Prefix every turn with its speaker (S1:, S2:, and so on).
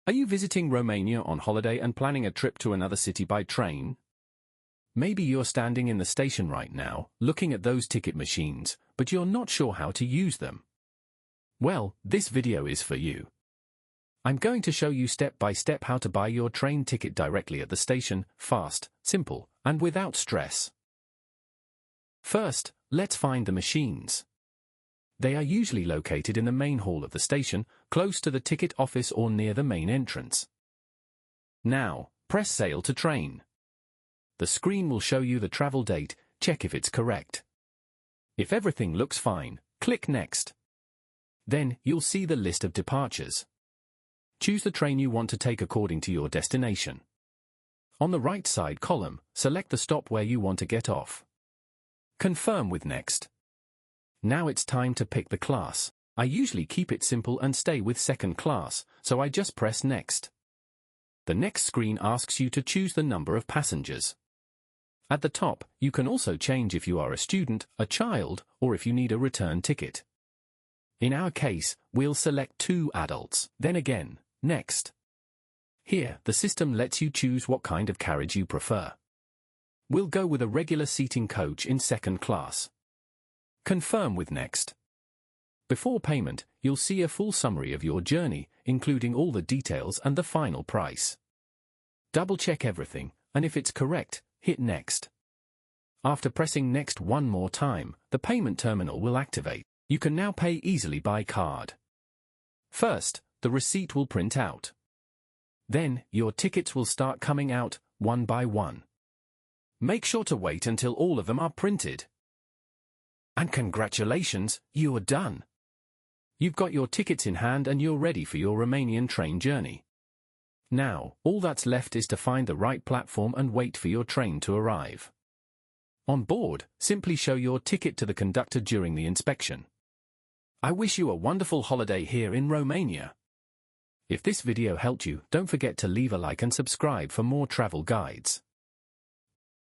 S1: Are you visiting Romania on holiday and planning a trip to another city by train? Maybe you're standing in the station right now, looking at those ticket machines, but you're not sure how to use them. Well, this video is for you. I'm going to show you step by step how to buy your train ticket directly at the station, fast, simple, and without stress. First, let's find the machines. They are usually located in the main hall of the station, close to the ticket office or near the main entrance. Now, press Sail to Train. The screen will show you the travel date. Check if it's correct. If everything looks fine, click Next. Then, you'll see the list of departures. Choose the train you want to take according to your destination. On the right side column, select the stop where you want to get off. Confirm with Next. Now it's time to pick the class. I usually keep it simple and stay with second class, so I just press Next. The next screen asks you to choose the number of passengers. At the top, you can also change if you are a student, a child, or if you need a return ticket. In our case, we'll select 2 adults, then again, Next. Here, the system lets you choose what kind of carriage you prefer. We'll go with a regular seating coach in second class. Confirm with Next. Before payment, you'll see a full summary of your journey, including all the details and the final price. Double-check everything, and if it's correct, hit Next. After pressing Next one more time, the payment terminal will activate. You can now pay easily by card. First, the receipt will print out. Then, your tickets will start coming out, one by one. Make sure to wait until all of them are printed. And congratulations, you are done. You've got your tickets in hand and you're ready for your Romanian train journey. Now, all that's left is to find the right platform and wait for your train to arrive. On board, simply show your ticket to the conductor during the inspection. I wish you a wonderful holiday here in Romania. If this video helped you, don't forget to leave a like and subscribe for more travel guides.